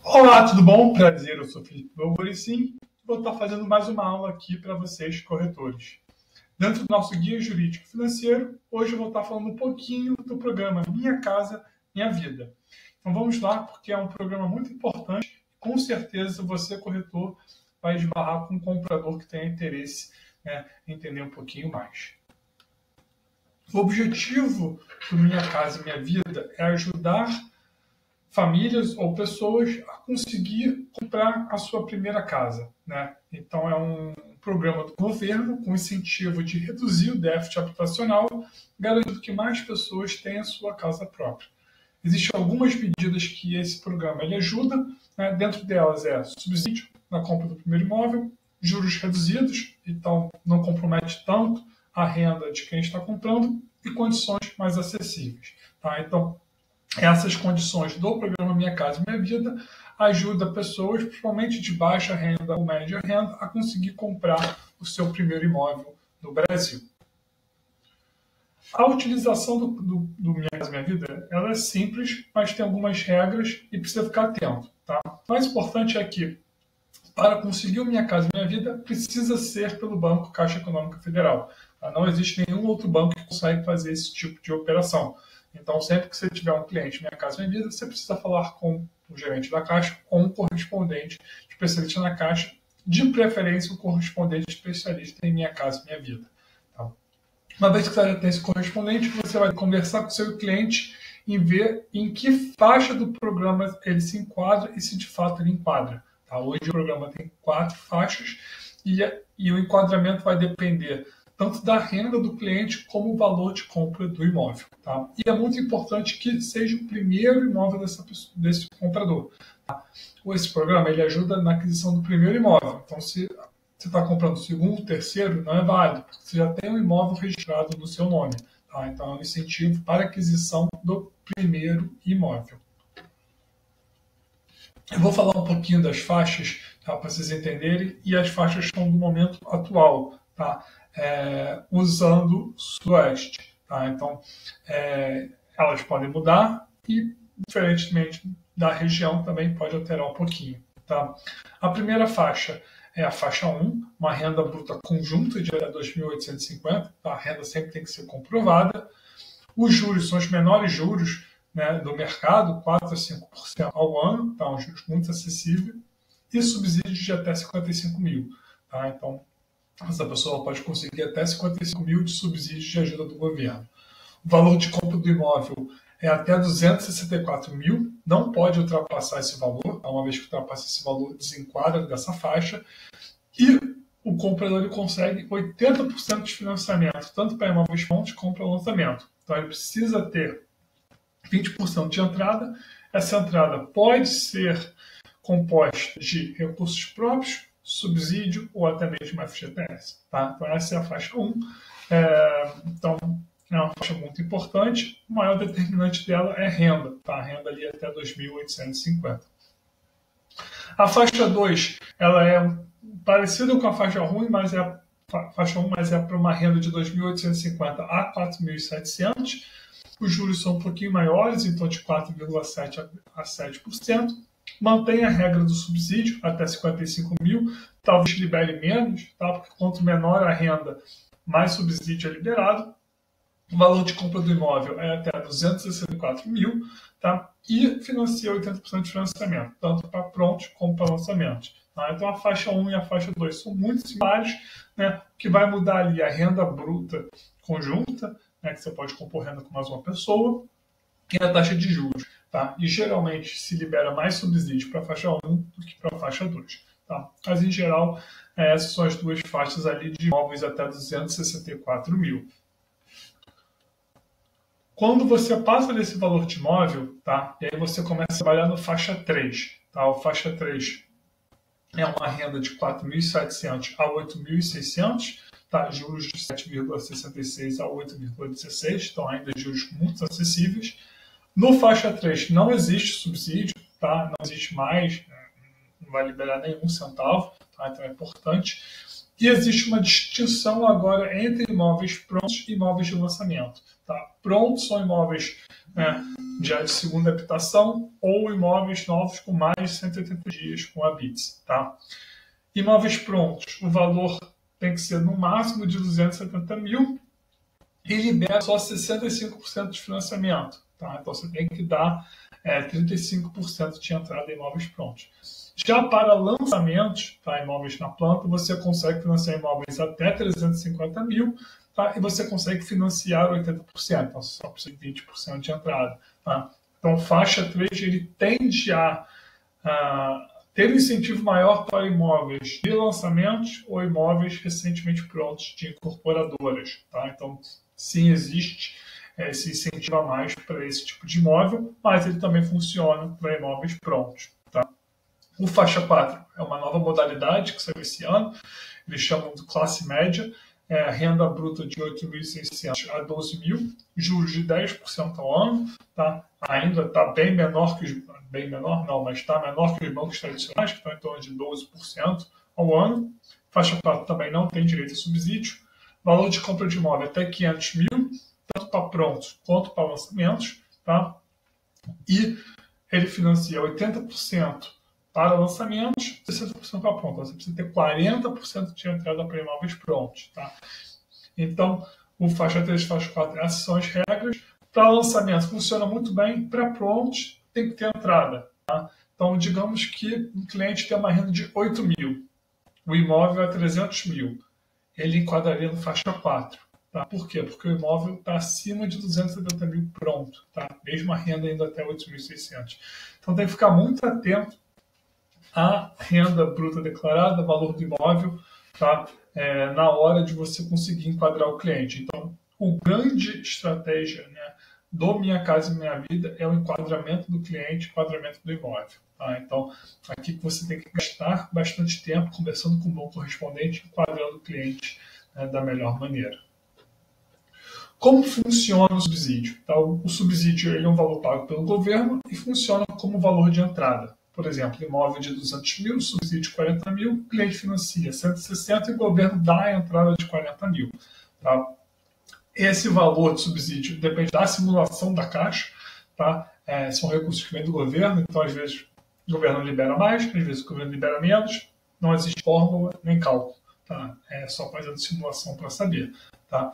Olá, tudo bom? Prazer, eu sou Felipe Belboricin. Vou estar fazendo mais uma aula aqui para vocês, corretores. Dentro do nosso Guia Jurídico Financeiro, hoje eu vou estar falando um pouquinho do programa Minha Casa, Minha Vida. Então vamos lá, porque é um programa muito importante. Com certeza você, corretor, vai esbarrar com um comprador que tenha interesse, em entender um pouquinho mais. O objetivo do Minha Casa, Minha Vida é ajudar famílias ou pessoas a conseguir comprar a sua primeira casa, né? Então é um programa do governo com incentivo de reduzir o déficit habitacional, garantindo que mais pessoas tenham a sua casa própria. Existem algumas medidas que esse programa ele ajuda, né? Dentro delas é subsídio na compra do primeiro imóvel, juros reduzidos, então não compromete tanto a renda de quem está comprando, e condições mais acessíveis. Tá? Então, essas condições do programa Minha Casa Minha Vida ajudam pessoas, principalmente de baixa renda ou média renda, a conseguir comprar o seu primeiro imóvel no Brasil. A utilização do Minha Casa Minha Vida ela é simples, mas tem algumas regras e precisa ficar atento. Tá? O mais importante é que, para conseguir o Minha Casa Minha Vida, precisa ser pelo Banco Caixa Econômica Federal. Tá? Não existe nenhum outro banco que consegue fazer esse tipo de operação. Então, sempre que você tiver um cliente Minha Casa Minha Vida, você precisa falar com o gerente da Caixa ou um correspondente especialista na Caixa, de preferência um correspondente especialista em Minha Casa Minha Vida. Tá? Uma vez que você já tem esse correspondente, você vai conversar com o seu cliente e ver em que faixa do programa ele se enquadra e se de fato ele enquadra. Tá? Hoje o programa tem 4 faixas e o enquadramento vai depender tanto da renda do cliente como o valor de compra do imóvel. Tá? E é muito importante que seja o primeiro imóvel desse comprador. Tá? Esse programa ele ajuda na aquisição do primeiro imóvel. Então, se você está comprando o segundo, terceiro, não é válido, porque você já tem um imóvel registrado no seu nome. Tá? Então, é um incentivo para a aquisição do primeiro imóvel. Eu vou falar um pouquinho das faixas, tá, para vocês entenderem, e as faixas são do momento atual, tá? Usando Sudoeste. Tá? Então, elas podem mudar e, diferentemente da região, também pode alterar um pouquinho. Tá? A primeira faixa é a faixa 1, uma renda bruta conjunta de 2.850, tá? A renda sempre tem que ser comprovada. Os juros são os menores juros, né, do mercado, 4 a 5% ao ano, tá? Um juros muito acessível, e subsídios de até 55 mil. Tá? Então, essa pessoa pode conseguir até 55 mil de subsídios de ajuda do governo. O valor de compra do imóvel é até 264 mil, não pode ultrapassar esse valor, uma vez que ultrapassa esse valor, desenquadra dessa faixa, e o comprador ele consegue 80% de financiamento, tanto para imóveis prontos como para lançamento. Então ele precisa ter 20% de entrada. Essa entrada pode ser composta de recursos próprios, subsídio ou até mesmo FGTS. Tá? Então essa é a faixa 1. Então é uma faixa muito importante. O maior determinante dela é renda. Tá? A renda ali é até 2.850. A faixa 2 ela é parecida com a faixa 1, mas faixa 1, mas é para uma renda de 2.850 a 4.700. Os juros são um pouquinho maiores, então de 4,7% a 7%. Mantém a regra do subsídio até 55 mil, talvez libere menos, tá? Porque quanto menor a renda, mais subsídio é liberado. O valor de compra do imóvel é até 264 mil, tá? E financia 80% de financiamento, tanto para prontos como para lançamentos. Tá? Então a faixa 1 e a faixa 2 são muito similares, né? O que vai mudar ali é a renda bruta conjunta, né? Que você pode compor renda com mais uma pessoa, e a taxa de juros. Tá? E geralmente se libera mais subsídio para a faixa 1 do que para a faixa 2. Tá? Mas em geral, essas são as duas faixas ali de imóveis até 264 mil. Quando você passa desse valor de imóvel, tá? E aí você começa a trabalhar no faixa 3. Tá? O faixa 3 é uma renda de 4.700 a 8.600, tá? Juros de 7,66 a 8,16, então ainda juros muito acessíveis. No faixa 3 não existe subsídio, tá? Não existe mais, não vai liberar nenhum centavo, tá? Então é importante. E existe uma distinção agora entre imóveis prontos e imóveis de lançamento. Tá? Prontos são imóveis, né, já de segunda habitação ou imóveis novos com mais de 180 dias com habites. Tá? Imóveis prontos, o valor tem que ser no máximo de 270 mil e libera só 65% de financiamento. Tá? Então você tem que dar 35% de entrada em imóveis prontos. Já para lançamentos, tá, imóveis na planta, você consegue financiar imóveis até 350 mil, tá, e você consegue financiar 80%, então só precisa de 20% de entrada. Tá? Então, faixa 3 ele tende a ter um incentivo maior para imóveis de lançamentos ou imóveis recentemente prontos de incorporadoras. Tá? Então, sim, existe esse incentivo a mais para esse tipo de imóvel, mas ele também funciona para imóveis prontos. Tá? O faixa 4 é uma nova modalidade que saiu esse ano, eles chamam de classe média, renda bruta de 8.600 a 12 mil, juros de 10% ao ano, tá? Ainda está bem menor que os mas está menor que os bancos tradicionais, que estão em torno de 12% ao ano. Faixa 4 também não tem direito a subsídio. Valor de compra de imóvel até 500 mil, tanto para prontos quanto para lançamentos, tá? E ele financia 80% para lançamentos, 60% para pronto. Você precisa ter 40% de entrada para imóveis prontos. Tá? Então, o faixa 3 e faixa 4, essas são as regras. Para lançamentos, funciona muito bem. Para prontos, tem que ter entrada. Tá? Então, digamos que um cliente tem uma renda de 8 mil. O imóvel é 300 mil. Ele enquadraria no faixa 4. Tá? Por quê? Porque o imóvel está acima de 270 mil pronto. Tá? Mesmo a renda indo até 8.600. Então, tem que ficar muito atento a renda bruta declarada, valor do imóvel, tá? Na hora de você conseguir enquadrar o cliente. Então, o grande estratégia, né, do Minha Casa Minha Vida é o enquadramento do cliente, enquadramento do imóvel. Tá? Então, aqui que você tem que gastar bastante tempo conversando com o bom correspondente, enquadrando o cliente, né, da melhor maneira. Como funciona o subsídio? Tá? O subsídio ele é um valor pago pelo governo e funciona como valor de entrada. Por exemplo, imóvel de 200 mil, subsídio de 40 mil, o cliente financia 160 e o governo dá a entrada de 40 mil. Tá? Esse valor de subsídio depende da simulação da Caixa. Tá? São recursos que vêm do governo, então às vezes o governo libera mais, às vezes o governo libera menos, não existe fórmula nem cálculo. Tá? É só fazendo simulação para saber. Tá?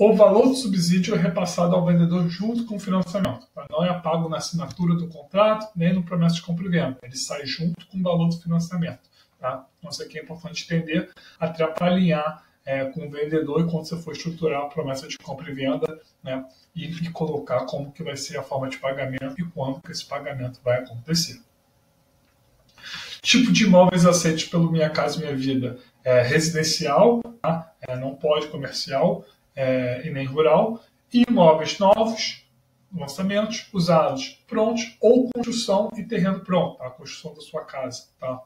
O valor do subsídio é repassado ao vendedor junto com o financiamento. Tá? Não é pago na assinatura do contrato, nem no promessa de compra e venda. Ele sai junto com o valor do financiamento. Tá? Então, isso aqui é importante entender, até para alinhar com o vendedor e quando você for estruturar a promessa de compra e venda, né, e colocar como que vai ser a forma de pagamento e quando que esse pagamento vai acontecer. Tipo de imóveis aceitos pelo Minha Casa Minha Vida residencial, tá? Não pode comercial, e nem rural, e imóveis novos, lançamentos, usados, prontos, ou construção e terreno pronto, tá? A construção da sua casa. Tá?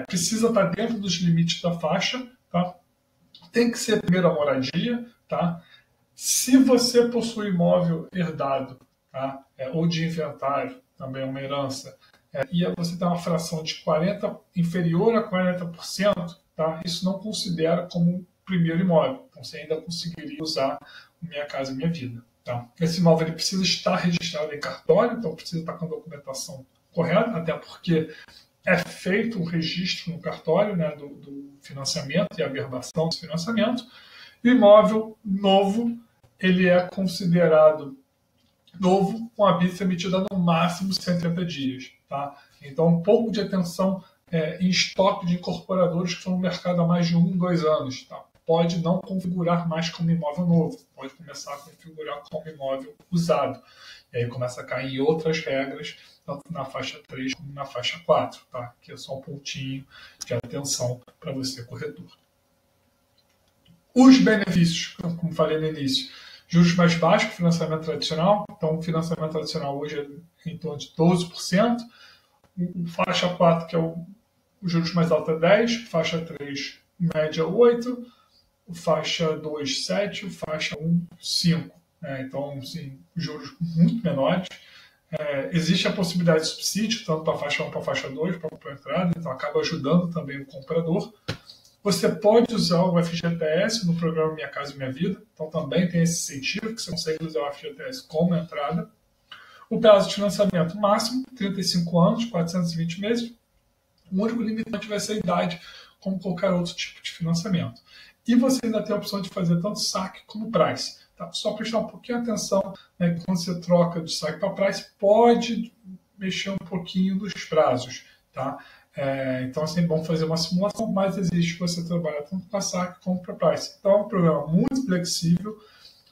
Precisa estar dentro dos limites da faixa, tá? Tem que ser primeiro a moradia. Tá? Se você possui imóvel herdado, tá? Ou de inventário, também uma herança, e você tem uma fração de 40, inferior a 40%, tá? Isso não considera como primeiro imóvel. Então, você ainda conseguiria usar o Minha Casa Minha Vida. Tá? Esse imóvel ele precisa estar registrado em cartório, então precisa estar com a documentação correta, até porque é feito um registro no cartório, né, do financiamento e a averbação do financiamento. E o imóvel novo, ele é considerado novo com a BITS emitida no máximo 130 dias. Tá? Então, um pouco de atenção em estoque de incorporadores que estão no mercado há mais de 1, 2 anos. Tá? Pode não configurar mais como imóvel novo, pode começar a configurar como imóvel usado. E aí começa a cair em outras regras, tanto na faixa 3 como na faixa 4, tá? Que é só um pontinho de atenção para você, corretor. Os benefícios, como falei no início, juros mais baixos que o financiamento tradicional. Então, o financiamento tradicional hoje é em torno de 12%. O faixa 4, que é o juros mais alto, é 10%. Faixa 3, média 8%. O faixa 2, 7%. O faixa 1, 5%. Então, assim, juros muito menores. Existe a possibilidade de subsídio, tanto para a faixa 1 para a faixa 2, para a entrada. Então, acaba ajudando também o comprador. Você pode usar o FGTS no programa Minha Casa Minha Vida, então também tem esse incentivo que você consegue usar o FGTS como entrada. O prazo de financiamento máximo, 35 anos, 420 meses. O único limitante vai ser a idade, como qualquer outro tipo de financiamento. E você ainda tem a opção de fazer tanto saque como price. Tá? Só prestar um pouquinho de atenção, né, que quando você troca de saque para price, pode mexer um pouquinho nos prazos. Tá? Então, assim, é bom fazer uma simulação, mas existe você trabalhar tanto para saque como para price. Então, é um programa muito flexível,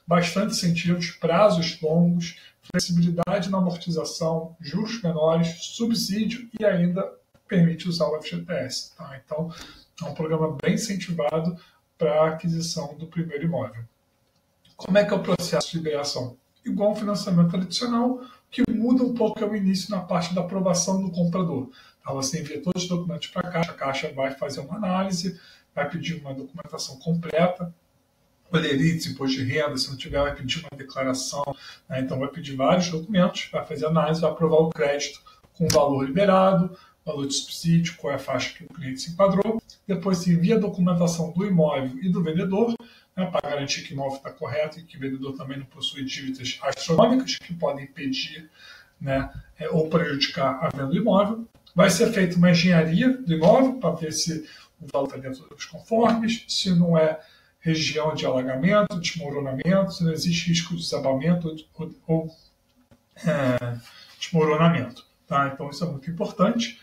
bastante incentivos, prazos longos, flexibilidade na amortização, juros menores, subsídio e ainda permite usar o FGTS. Tá? Então, é um programa bem incentivado para a aquisição do primeiro imóvel. Como é que é o processo de liberação? Igual um financiamento tradicional, que muda um pouco é o início na parte da aprovação do comprador. Tá? Você envia todos os documentos para a Caixa vai fazer uma análise, vai pedir uma documentação completa, olerite, imposto de renda, se não tiver, vai pedir uma declaração, né? Então vai pedir vários documentos, vai fazer análise, vai aprovar o crédito com o valor liberado, valor de subsídio, qual é a faixa que o cliente se enquadrou. Depois se envia a documentação do imóvel e do vendedor, né, para garantir que o imóvel está correto e que o vendedor também não possui dívidas astronômicas que podem impedir, né, ou prejudicar a venda do imóvel. Vai ser feita uma engenharia do imóvel para ver se o valor está dentro dos conformes, se não é região de alagamento, desmoronamento, se não existe risco de desabamento ou desmoronamento. Tá? Então isso é muito importante.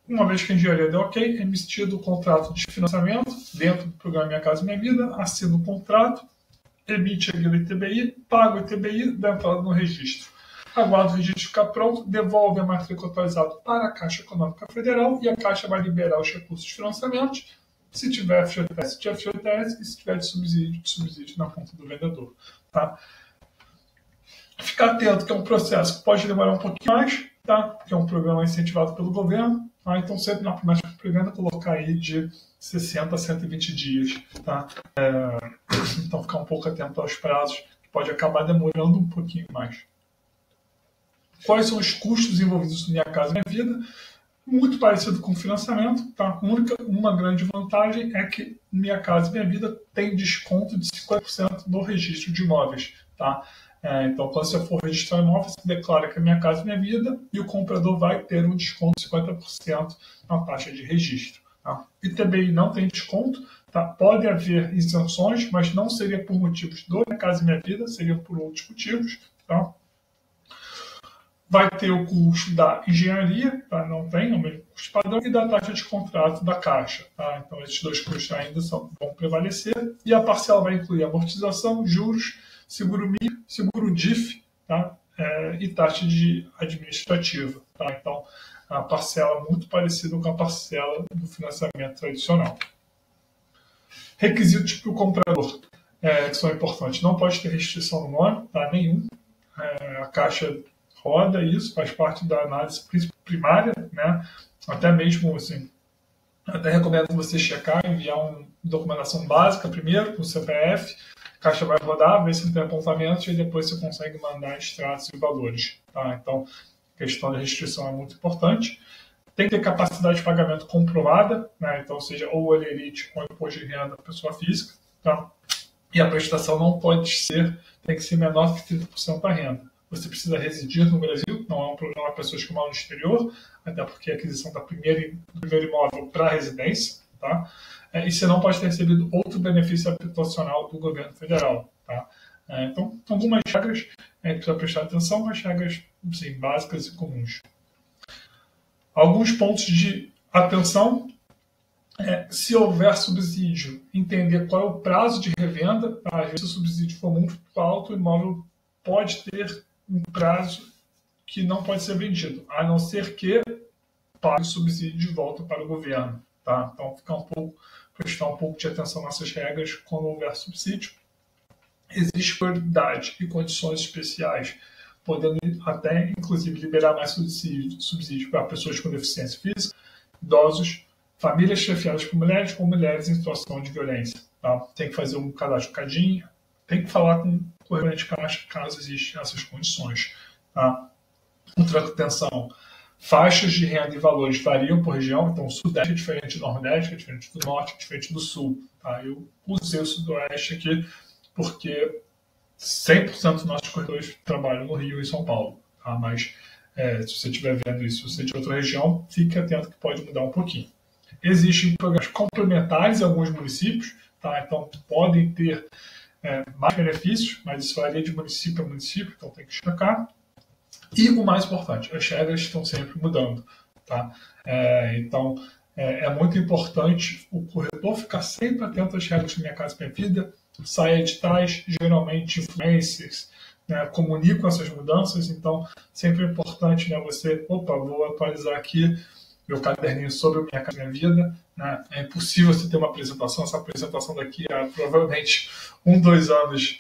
Uma vez que a engenharia deu ok, é emitido o contrato de financiamento dentro do programa Minha Casa Minha Vida, assina o contrato, emite a guia do ITBI, paga o ITBI, dá entrada no registro. Aguarda o registro ficar pronto, devolve a matrícula atualizada para a Caixa Econômica Federal e a Caixa vai liberar os recursos de financiamento. Se tiver FGTS, de FGTS, e se tiver de subsídio na conta do vendedor. Tá? Ficar atento que é um processo que pode demorar um pouquinho mais, tá? Que é um programa incentivado pelo governo. Tá? Então, sempre na promessa de pré-venda, colocar aí de 60 a 120 dias. Tá? Então, ficar um pouco atento aos prazos, que pode acabar demorando um pouquinho mais. Quais são os custos envolvidos no Minha Casa Minha Vida? Muito parecido com o financiamento, tá? Uma grande vantagem é que Minha Casa Minha Vida tem desconto de 50% no registro de imóveis, tá? Então, quando você for registrar imóvel, você declara que é Minha Casa Minha Vida e o comprador vai ter um desconto de 50% na taxa de registro. Tá? ITBI não tem desconto, tá? Pode haver isenções, mas não seria por motivos do Minha Casa Minha Vida, seria por outros motivos, tá? Vai ter o custo da engenharia, tá? Não tem o mesmo custo padrão, e da taxa de contrato da Caixa. Tá? Então, esses dois custos ainda vão prevalecer. E a parcela vai incluir amortização, juros, seguro MI, seguro DIF, tá? E taxa de administrativa. Tá? Então, a parcela muito parecida com a parcela do financiamento tradicional. Requisitos para o comprador, que são importantes. Não pode ter restrição no nome, tá? Nenhum. A Caixa roda isso, faz parte da análise primária, né? Até mesmo, assim, até recomendo você checar, enviar uma documentação básica primeiro, com o CPF, a Caixa vai rodar, ver se não tem apontamentos e depois você consegue mandar extratos e valores, tá? Então, a questão da restrição é muito importante. Tem que ter capacidade de pagamento comprovada, né? Então, seja ou o olerite ou o imposto de renda da pessoa física, tá? E a prestação não pode ser, tem que ser menor que 30% da renda. Você precisa residir no Brasil, não é um programa para pessoas que moram no exterior, até porque a aquisição do primeiro imóvel para residência, tá? E você não pode ter recebido outro benefício habitacional do governo federal, tá? Então, algumas regras que precisa prestar atenção, mas regras assim, básicas e comuns. Alguns pontos de atenção, se houver subsídio, entender qual é o prazo de revenda, tá? Às vezes se o subsídio for muito alto, o imóvel pode ter um prazo que não pode ser vendido, a não ser que pague o subsídio de volta para o governo. Tá? Então, prestar um pouco de atenção nessas regras quando houver subsídio. Existe prioridade e condições especiais, podendo até, inclusive, liberar mais subsídio para pessoas com deficiência física, idosos, famílias chefiadas por mulheres ou mulheres em situação de violência. Tá? Tem que fazer um cadastro CADinho, tem que falar com o corrente de caixa caso existam essas condições. Tá? Outra atenção, Faixas de renda e valores variam por região, então o Sudeste é diferente do Nordeste, é diferente do Norte, é diferente do Sul. Tá? Eu usei o Sudoeste aqui porque 100% dos nossos corretores trabalham no Rio e São Paulo. Tá? Mas se você estiver vendo isso, se você é de outra região, fique atento que pode mudar um pouquinho. Existem programas complementares em alguns municípios, tá? Então podem ter mais benefícios, mas isso varia de município a município, então tem que checar. E o mais importante, as regras estão sempre mudando. Tá? Então, é muito importante o corretor ficar sempre atento às regras do Minha Casa Minha Vida, sair editais, geralmente influencers, né, comunicam essas mudanças, então sempre é importante, né, você, vou atualizar aqui meu caderninho sobre o Minha Casa Minha Vida. Né? É impossível você ter uma apresentação, essa apresentação daqui há provavelmente 2 anos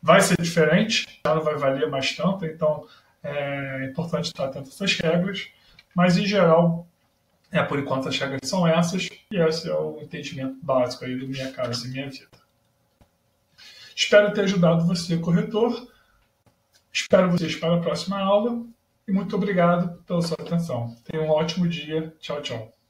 vai ser diferente, já não vai valer mais tanto, então é importante estar atento a essas regras, mas em geral, por enquanto as regras são essas, e esse é o entendimento básico aí do Minha Casa e Minha Vida. Espero ter ajudado você, corretor. Espero vocês para a próxima aula e muito obrigado pela sua atenção. Tenha um ótimo dia. Tchau, tchau.